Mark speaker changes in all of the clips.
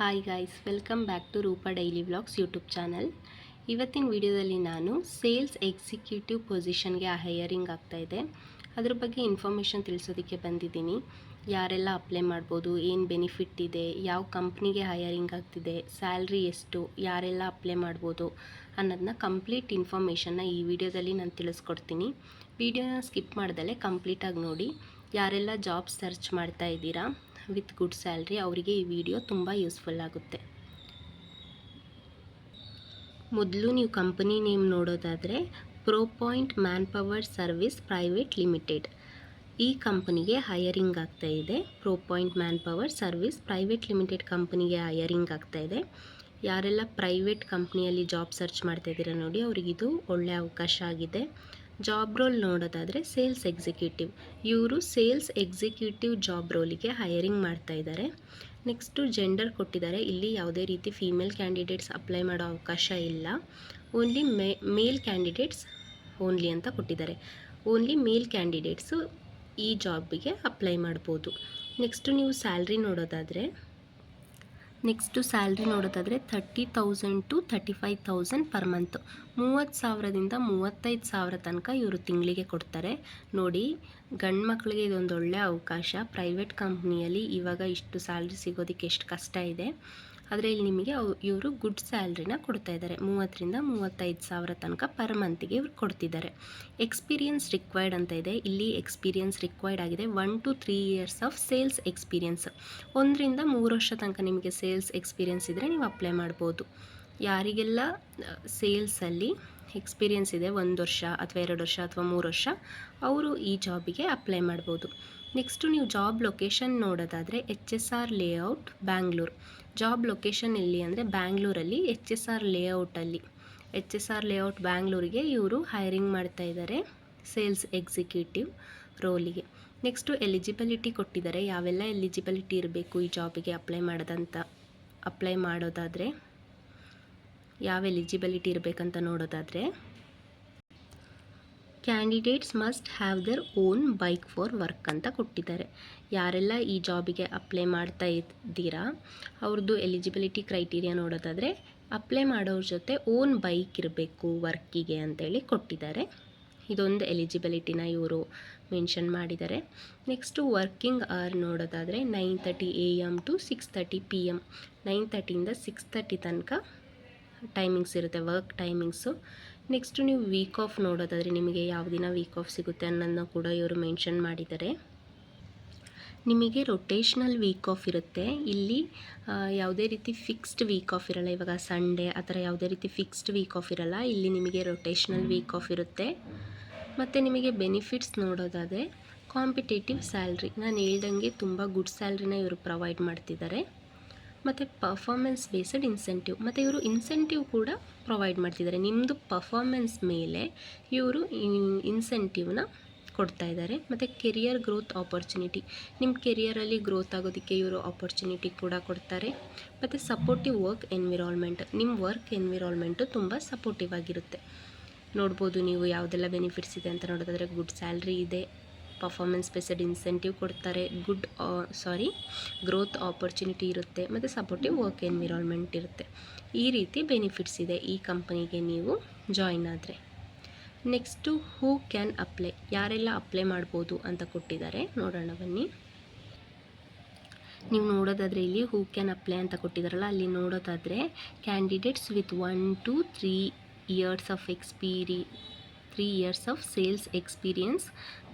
Speaker 1: Hi guys, welcome back to Rupa daily vlogs YouTube channel. ಇವತ್ತಿನ ವಿಡಿಯೋದಲ್ಲಿ ನಾನು ಸೇಲ್ಸ್ ಎಕ್ಸಿಕ್ಯೂಟಿವ್ ಪೊಸಿಷನ್ಗೆ ಹೈಯರಿಂಗ್ ಆಗ್ತಾಯಿದೆ, ಅದ್ರ ಬಗ್ಗೆ ಇನ್ಫಾರ್ಮೇಷನ್ ತಿಳಿಸೋದಕ್ಕೆ ಬಂದಿದ್ದೀನಿ. ಯಾರೆಲ್ಲ ಅಪ್ಲೈ ಮಾಡ್ಬೋದು, ಏನು ಬೆನಿಫಿಟ್ ಇದೆ, ಯಾವ ಕಂಪ್ನಿಗೆ ಹೈಯರಿಂಗ್ ಆಗ್ತಿದೆ, ಸ್ಯಾಲ್ರಿ ಎಷ್ಟು, ಯಾರೆಲ್ಲ ಅಪ್ಲೈ ಮಾಡ್ಬೋದು ಅನ್ನೋದನ್ನ ಕಂಪ್ಲೀಟ್ ಇನ್ಫಾರ್ಮೇಷನ್ನ ಈ ವಿಡಿಯೋದಲ್ಲಿ ನಾನು ತಿಳಿಸ್ಕೊಡ್ತೀನಿ. ವಿಡಿಯೋನ ಸ್ಕಿಪ್ ಮಾಡ್ದಲೇ ಕಂಪ್ಲೀಟಾಗಿ ನೋಡಿ. ಯಾರೆಲ್ಲ ಜಾಬ್ ಸರ್ಚ್ ಮಾಡ್ತಾ ಇದ್ದೀರಾ ವಿತ್ ಗುಡ್ ಸ್ಯಾಲ್ರಿ, ಅವರಿಗೆ ಈ ವಿಡಿಯೋ ತುಂಬ ಯೂಸ್ಫುಲ್ ಆಗುತ್ತೆ. ಮೊದಲು ನೀವು ಕಂಪನಿ ನೇಮ್ ನೋಡೋದಾದರೆ Propoint man power service private limited, ಈ ಕಂಪನಿಗೆ ಹೈಯರಿಂಗ್ ಆಗ್ತಾ ಇದೆ. Propoint man power service private limited ಕಂಪನಿಗೆ ಹೈಯರಿಂಗ್ ಆಗ್ತಾ ಇದೆ. ಯಾರೆಲ್ಲ ಪ್ರೈವೇಟ್ ಕಂಪ್ನಿಯಲ್ಲಿ ಜಾಬ್ ಸರ್ಚ್ ಮಾಡ್ತಾ ಇದ್ದೀರಾ ನೋಡಿ, ಅವರಿಗಿದು ಒಳ್ಳೆ ಅವಕಾಶ ಆಗಿದೆ. ಜಾಬ್ ರೋಲ್ ನೋಡೋದಾದರೆ ಸೇಲ್ಸ್ ಎಕ್ಸಿಕ್ಯೂಟಿವ್, ಇವರು ಸೇಲ್ಸ್ ಎಕ್ಸಿಕ್ಯೂಟಿವ್ ಜಾಬ್ ರೋಲಿಗೆ ಹೈಯರಿಂಗ್ ಮಾಡ್ತಾ ಇದ್ದಾರೆ. ನೆಕ್ಸ್ಟು ಜೆಂಡರ್ ಕೊಟ್ಟಿದ್ದಾರೆ, ಇಲ್ಲಿ ಯಾವುದೇ ರೀತಿ ಫೀಮೇಲ್ ಕ್ಯಾಂಡಿಡೇಟ್ಸ್ ಅಪ್ಲೈ ಮಾಡೋ ಅವಕಾಶ ಇಲ್ಲ. ಓನ್ಲಿ ಮೇಲ್ ಕ್ಯಾಂಡಿಡೇಟ್ಸ್ ಓನ್ಲಿ ಅಂತ ಕೊಟ್ಟಿದ್ದಾರೆ. ಓನ್ಲಿ ಮೇಲ್ ಕ್ಯಾಂಡಿಡೇಟ್ಸು ಈ ಜಾಬಿಗೆ ಅಪ್ಲೈ ಮಾಡ್ಬೋದು. ನೆಕ್ಸ್ಟು ನೀವು ಸ್ಯಾಲ್ರಿ ನೋಡೋದಾದರೆ 30,000 ಟು 35,000 ಪರ್ ಮಂತ್, 30,000ದಿಂದ 35,000 ತನಕ ಇವರು ತಿಂಗಳಿಗೆ ಕೊಡ್ತಾರೆ. ನೋಡಿ, ಗಂಡು ಮಕ್ಕಳಿಗೆ ಇದೊಂದು ಒಳ್ಳೆಯ ಅವಕಾಶ. ಪ್ರೈವೇಟ್ ಕಂಪ್ನಿಯಲ್ಲಿ ಇವಾಗ ಇಷ್ಟು ಸ್ಯಾಲ್ರಿ ಸಿಗೋದಕ್ಕೆ ಎಷ್ಟು ಕಷ್ಟ ಇದೆ, ಆದರೆ ಇಲ್ಲಿ ನಿಮಗೆ ಇವರು ಗುಡ್ ಸ್ಯಾಲ್ರಿನ ಕೊಡ್ತಾ ಇದ್ದಾರೆ. 30,000ರಿಂದ 35,000 ತನಕ ಪರ್ ಮಂತಿಗೆ ಇವ್ರು ಕೊಡ್ತಿದ್ದಾರೆ. ಎಕ್ಸ್ಪೀರಿಯನ್ಸ್ ರಿಕ್ವೈರ್ಡ್ ಅಂತ ಇದೆ, ಇಲ್ಲಿ ಎಕ್ಸ್ಪೀರಿಯನ್ಸ್ ರಿಕ್ವೈರ್ಡ್ ಆಗಿದೆ 1 to 3 years of sales experience. 1ರಿಂದ 3 ವರ್ಷ ತನಕ ನಿಮಗೆ ಸೇಲ್ಸ್ ಎಕ್ಸ್ಪೀರಿಯನ್ಸ್ ಇದ್ದರೆ ನೀವು ಅಪ್ಲೈ ಮಾಡ್ಬೋದು. ಯಾರಿಗೆಲ್ಲ ಸೇಲ್ಸಲ್ಲಿ ಎಕ್ಸ್ಪೀರಿಯನ್ಸ್ ಇದೆ 1 ವರ್ಷ ಅಥವಾ 2 ವರ್ಷ ಅಥವಾ 3 ವರ್ಷ, ಅವರು ಈ ಜಾಬಿಗೆ ಅಪ್ಲೈ ಮಾಡ್ಬೋದು. ನೆಕ್ಸ್ಟು ನೀವು ಜಾಬ್ ಲೊಕೇಶನ್ ನೋಡೋದಾದರೆ HSR layout Bangalore. Job location ಎಲ್ಲಿ ಅಂದರೆ ಬ್ಯಾಂಗ್ಳೂರಲ್ಲಿ HSR ಲೇಔಟಲ್ಲಿ, HSR ಲೇಔಟ್ ಬ್ಯಾಂಗ್ಳೂರಿಗೆ ಇವರು ಹೈರಿಂಗ್ ಮಾಡ್ತಾ ಇದ್ದಾರೆ ಸೇಲ್ಸ್ ಎಕ್ಸಿಕ್ಯೂಟಿವ್ ರೋಲಿಗೆ. ನೆಕ್ಸ್ಟು ಎಲಿಜಿಬಿಲಿಟಿ ಕೊಟ್ಟಿದ್ದಾರೆ, ಯಾವೆಲ್ಲ ಎಲಿಜಿಬಿಲಿಟಿ ಇರಬೇಕು ಈ ಜಾಬಿಗೆ ಅಪ್ಲೈ ಮಾಡೋದಾದರೆ ಯಾವ ಎಲಿಜಿಬಿಲಿಟಿ ಇರಬೇಕಂತ ನೋಡೋದಾದರೆ, candidates must have their own bike for work ಅಂತ ಕೊಟ್ಟಿದ್ದಾರೆ. ಯಾರೆಲ್ಲ ಈ ಜಾಬಿಗೆ ಅಪ್ಲೈ ಮಾಡ್ತಾ ಇದ್ದೀರಾ ಅವ್ರದ್ದು ಎಲಿಜಿಬಿಲಿಟಿ ಕ್ರೈಟೀರಿಯಾ ನೋಡೋದಾದರೆ, ಅಪ್ಲೈ ಮಾಡೋರ ಜೊತೆ ಓನ್ ಬೈಕ್ ಇರಬೇಕು ವರ್ಕಿಗೆ ಅಂತೇಳಿ ಕೊಟ್ಟಿದ್ದಾರೆ. ಇದೊಂದು ಎಲಿಜಿಬಿಲಿಟಿನ ಇವರು ಮೆನ್ಷನ್ ಮಾಡಿದ್ದಾರೆ. ನೆಕ್ಸ್ಟು ವರ್ಕಿಂಗ್ ಅವರ್ ನೋಡೋದಾದರೆ 9:30 AM ಟು 6:30 PM, 9:30ಯಿಂದ 6:30 ತನಕ ಟೈಮಿಂಗ್ಸ್ ಇರುತ್ತೆ, ವರ್ಕ್ ಟೈಮಿಂಗ್ಸು. ನೆಕ್ಸ್ಟು ನೀವು ವೀಕ್ ಆಫ್ ನೋಡೋದಾದರೆ ನಿಮಗೆ ಯಾವ ದಿನ ವೀಕ್ ಆಫ್ ಸಿಗುತ್ತೆ ಅನ್ನೋದನ್ನ ಕೂಡ ಇವರು ಮೆನ್ಷನ್ ಮಾಡಿದ್ದಾರೆ. ನಿಮಗೆ ರೊಟೇಷ್ನಲ್ ವೀಕ್ ಆಫ್ ಇರುತ್ತೆ, ಇಲ್ಲಿ ಯಾವುದೇ ರೀತಿ ಫಿಕ್ಸ್ಡ್ ವೀಕ್ ಆಫ್ ಇರಲ್ಲ. ಇವಾಗ ಸಂಡೇ ಆ ಥರ ಯಾವುದೇ ರೀತಿ ಫಿಕ್ಸ್ಡ್ ವೀಕ್ ಆಫ್ ಇರಲ್ಲ, ಇಲ್ಲಿ ನಿಮಗೆ ರೊಟೇಷ್ನಲ್ ವೀಕ್ ಆಫ್ ಇರುತ್ತೆ. ಮತ್ತು ನಿಮಗೆ ಬೆನಿಫಿಟ್ಸ್ ನೋಡೋದಾದರೆ ಕಾಂಪಿಟೇಟಿವ್ ಸ್ಯಾಲ್ರಿ, ನಾನು ಹೇಳ್ದಂಗೆ ತುಂಬ ಗುಡ್ ಸ್ಯಾಲ್ರಿನ ಇವರು ಪ್ರೊವೈಡ್ ಮಾಡ್ತಿದ್ದಾರೆ. ಮತ್ತು ಪರ್ಫಾರ್ಮೆನ್ಸ್ ಬೇಸ್ಡ್ ಇನ್ಸೆಂಟಿವ್, ಮತ್ತು ಇವರು ಇನ್ಸೆಂಟಿವ್ ಕೂಡ ಪ್ರೊವೈಡ್ ಮಾಡ್ತಿದ್ದಾರೆ. ನಿಮ್ಮದು ಪರ್ಫಾರ್ಮೆನ್ಸ್ ಮೇಲೆ ಇವರು ಇನ್ಸೆಂಟಿವ್ನ ಕೊಡ್ತಾ ಇದ್ದಾರೆ. ಮತ್ತು ಕೆರಿಯರ್ ಗ್ರೋತ್ ಆಪರ್ಚುನಿಟಿ, ನಿಮ್ಮ ಕೆರಿಯರಲ್ಲಿ ಗ್ರೋತ್ ಆಗೋದಕ್ಕೆ ಇವರು ಆಪರ್ಚುನಿಟಿ ಕೂಡ ಕೊಡ್ತಾರೆ. ಮತ್ತು ಸಪೋರ್ಟಿವ್ ವರ್ಕ್ ಎನ್ವಿರಾನ್ಮೆಂಟ್, ನಿಮ್ಮ ವರ್ಕ್ ಎನ್ವಿರಾನ್ಮೆಂಟು ತುಂಬ ಸಪೋರ್ಟಿವ್ ಆಗಿರುತ್ತೆ. ನೋಡ್ಬೋದು ನೀವು ಯಾವುದೆಲ್ಲ ಬೆನಿಫಿಟ್ಸ್ ಇದೆ ಅಂತ ನೋಡೋದಾದರೆ, ಗುಡ್ ಸ್ಯಾಲ್ರಿ ಇದೆ, ಪರ್ಫಾರ್ಮೆನ್ಸ್ ಬೇಸ್ಡ್ ಇನ್ಸೆಂಟಿವ್ ಕೊಡ್ತಾರೆ, ಗ್ರೋತ್ ಆಪರ್ಚುನಿಟಿ ಇರುತ್ತೆ, ಮತ್ತು ಸಪೋರ್ಟಿವ್ ವರ್ಕ್ ಎನ್ವಿರಾನ್ಮೆಂಟ್ ಇರುತ್ತೆ. ಈ ರೀತಿ ಬೆನಿಫಿಟ್ಸ್ ಇದೆ ಈ ಕಂಪನಿಗೆ ನೀವು ಜಾಯಿನ್ ಆದರೆ. ನೆಕ್ಸ್ಟು ಹೂ ಕ್ಯಾನ್ ಅಪ್ಲೈ, ಯಾರೆಲ್ಲ ಅಪ್ಲೈ ಮಾಡ್ಬೋದು ಅಂತ ಕೊಟ್ಟಿದ್ದಾರೆ, ನೋಡೋಣ ಬನ್ನಿ. ನೀವು ನೋಡೋದಾದರೆ ಇಲ್ಲಿ ಹೂ ಕ್ಯಾನ್ ಅಪ್ಲೈ ಅಂತ ಕೊಟ್ಟಿದ್ದಾರಲ್ಲ, ಅಲ್ಲಿ ನೋಡೋದಾದರೆ candidates with 1 to 3 years of 3 years of sales experience,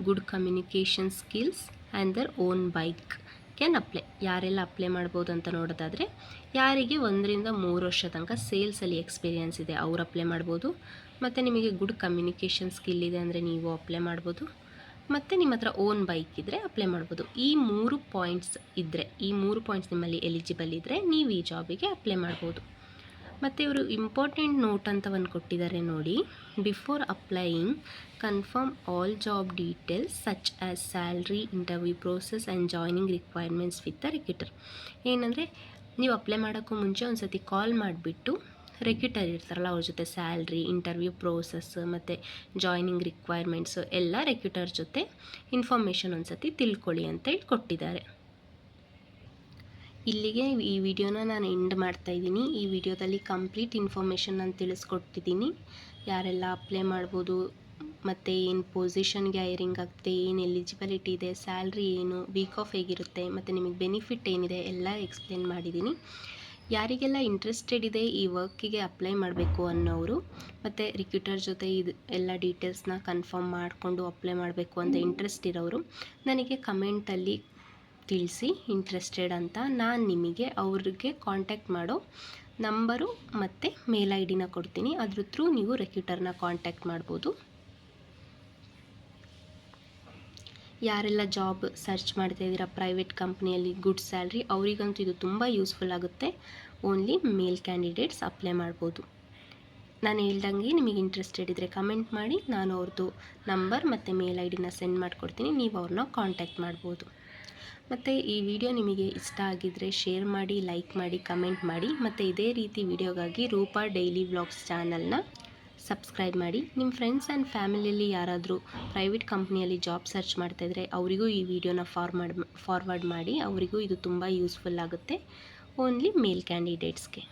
Speaker 1: good communication skills and their own bike can apply. ಯಾರೆಲ್ಲ ಅಪ್ಲೈ ಮಾಡ್ಬೋದು ಅಂತ ನೋಡೋದಾದರೆ, ಯಾರಿಗೆ 1ರಿಂದ 3 ವರ್ಷ ತನಕ ಸೇಲ್ಸಲ್ಲಿ ಎಕ್ಸ್ಪೀರಿಯನ್ಸ್ ಇದೆ ಅವ್ರು ಅಪ್ಲೈ ಮಾಡ್ಬೋದು. ಮತ್ತು ನಿಮಗೆ ಗುಡ್ ಕಮ್ಯುನಿಕೇಷನ್ ಸ್ಕಿಲ್ ಇದೆ ಅಂದರೆ ನೀವು ಅಪ್ಲೈ ಮಾಡ್ಬೋದು. ಮತ್ತು ನಿಮ್ಮ ಹತ್ರ ಓನ್ ಬೈಕ್ ಇದ್ದರೆ ಅಪ್ಲೈ ಮಾಡ್ಬೋದು. ಈ 3 ಪಾಯಿಂಟ್ಸ್ ಇದ್ದರೆ, ಈ 3 ಪಾಯಿಂಟ್ಸ್ ನಿಮ್ಮಲ್ಲಿ ಎಲಿಜಿಬಲ್ ಇದ್ದರೆ ನೀವು ಈ ಜಾಬಿಗೆ ಅಪ್ಲೈ ಮಾಡ್ಬೋದು. ಮತ್ತು ಇವರು ಇಂಪಾರ್ಟೆಂಟ್ ನೋಟ್ ಅಂತ ಒಂದು ಕೊಟ್ಟಿದ್ದಾರೆ ನೋಡಿ, before applying confirm all job details such as salary, interview process and joining requirements with the recruiter. ಏನಂದರೆ ನೀವು ಅಪ್ಲೈ ಮಾಡೋಕ್ಕೂ ಮುಂಚೆ ಒಂದು ಸತಿ ಕಾಲ್ ಮಾಡಿಬಿಟ್ಟು ರೆಕ್ಯೂಟರ್ ಇರ್ತಾರಲ್ಲ ಅವ್ರ ಜೊತೆ ಸ್ಯಾಲ್ರಿ, ಇಂಟರ್ವ್ಯೂ ಪ್ರೋಸೆಸ್ ಮತ್ತು ಜಾಯ್ನಿಂಗ್ ರಿಕ್ವೈರ್ಮೆಂಟ್ಸು ಎಲ್ಲ ರೆಕ್ಯೂಟರ್ ಜೊತೆ ಇನ್ಫಾರ್ಮೇಷನ್ ಒಂದು ಸತಿ ತಿಳ್ಕೊಳ್ಳಿ ಅಂತ ಕೊಟ್ಟಿದ್ದಾರೆ. ಇಲ್ಲಿಗೆ ಈ ವಿಡಿಯೋನ ನಾನು ಎಂಡ್ ಮಾಡ್ತಾಯಿದ್ದೀನಿ. ಈ ವಿಡಿಯೋದಲ್ಲಿ ಕಂಪ್ಲೀಟ್ ಇನ್ಫಾರ್ಮೇಷನ್ ನಾನು ತಿಳಿಸ್ಕೊಟ್ಟಿದ್ದೀನಿ. ಯಾರೆಲ್ಲ ಅಪ್ಲೈ ಮಾಡ್ಬೋದು, ಮತ್ತು ಏನು ಪೊಸಿಷನ್ಗೆ ಹೈರಿಂಗ್ ಆಗುತ್ತೆ, ಏನು ಎಲಿಜಿಬಿಲಿಟಿ ಇದೆ, ಸ್ಯಾಲ್ರಿ ಏನು, ವೀಕ್ ಆಫ್ ಹೇಗಿರುತ್ತೆ, ಮತ್ತು ನಿಮಗೆ ಬೆನಿಫಿಟ್ ಏನಿದೆ ಎಲ್ಲ ಎಕ್ಸ್ಪ್ಲೇನ್ ಮಾಡಿದ್ದೀನಿ. ಯಾರಿಗೆಲ್ಲ ಇಂಟ್ರೆಸ್ಟೆಡ್ ಇದೆ ಈ ವರ್ಕಿಗೆ ಅಪ್ಲೈ ಮಾಡಬೇಕು ಅನ್ನೋರು, ಮತ್ತು ರಿಕ್ರೂಟರ್ ಜೊತೆ ಇದು ಎಲ್ಲ ಡೀಟೇಲ್ಸ್ನ ಕನ್ಫರ್ಮ್ ಮಾಡಿಕೊಂಡು ಅಪ್ಲೈ ಮಾಡಬೇಕು ಅಂತ ಇಂಟ್ರೆಸ್ಟ್ ಇರೋರು ನನಗೆ ಕಮೆಂಟಲ್ಲಿ ತಿಳಿಸಿ ಇಂಟ್ರೆಸ್ಟೆಡ್ ಅಂತ. ನಾನು ನಿಮಗೆ ಅವ್ರಿಗೆ ಕಾಂಟ್ಯಾಕ್ಟ್ ಮಾಡೋ ನಂಬರು ಮತ್ತು ಮೇಲ್ ಐ ಡಿನ ಕೊಡ್ತೀನಿ. ಅದ್ರ ಥ್ರೂ ನೀವು ರಿಕ್ರೂಟರ್ನ ಕಾಂಟ್ಯಾಕ್ಟ್ ಮಾಡ್ಬೋದು. ಯಾರೆಲ್ಲ ಜಾಬ್ ಸರ್ಚ್ ಮಾಡ್ತಾ ಇದ್ದೀರಾ ಪ್ರೈವೇಟ್ ಕಂಪ್ನಿಯಲ್ಲಿ ಗುಡ್ ಸ್ಯಾಲ್ರಿ, ಅವರಿಗಂತೂ ಇದು ತುಂಬ ಯೂಸ್ಫುಲ್ ಆಗುತ್ತೆ. ಓನ್ಲಿ ಮೇಲ್ ಕ್ಯಾಂಡಿಡೇಟ್ಸ್ ಅಪ್ಲೈ ಮಾಡ್ಬೋದು. ನಾನು ಹೇಳ್ದಂಗೆ ನಿಮಗೆ ಇಂಟ್ರೆಸ್ಟೆಡ್ ಇದ್ದರೆ ಕಮೆಂಟ್ ಮಾಡಿ, ನಾನು ಅವ್ರದ್ದು ನಂಬರ್ ಮತ್ತು ಮೇಲ್ ಐ ಡಿನ ಸೆಂಡ್ ಮಾಡಿಕೊಡ್ತೀನಿ. ನೀವು ಅವ್ರನ್ನ ಕಾಂಟ್ಯಾಕ್ಟ್ ಮಾಡ್ಬೋದು. ಮತ್ತು ಈ ವಿಡಿಯೋ ನಿಮಗೆ ಇಷ್ಟ ಆಗಿದ್ದರೆ ಶೇರ್ ಮಾಡಿ, ಲೈಕ್ ಮಾಡಿ, ಕಮೆಂಟ್ ಮಾಡಿ. ಮತ್ತು ಇದೇ ರೀತಿ ವಿಡಿಯೋಗಾಗಿ ರೂಪಾ ಡೈಲಿ ವ್ಲಾಗ್ಸ್ ಚಾನಲ್ನ ಸಬ್ಸ್ಕ್ರೈಬ್ ಮಾಡಿ. ನಿಮ್ಮ ಫ್ರೆಂಡ್ಸ್ ಆ್ಯಂಡ್ ಫ್ಯಾಮಿಲಿಯಲ್ಲಿ ಯಾರಾದರೂ ಪ್ರೈವೇಟ್ ಕಂಪ್ನಿಯಲ್ಲಿ ಜಾಬ್ ಸರ್ಚ್ ಮಾಡ್ತಾಯಿದ್ರೆ ಅವರಿಗೂ ಈ ವಿಡಿಯೋನ ಫಾರ್ವರ್ಡ್ ಮಾಡಿ. ಅವರಿಗೂ ಇದು ತುಂಬ ಯೂಸ್ಫುಲ್ ಆಗುತ್ತೆ. ಓನ್ಲಿ ಮೇಲ್ ಕ್ಯಾಂಡಿಡೇಟ್ಸ್ಗೆ.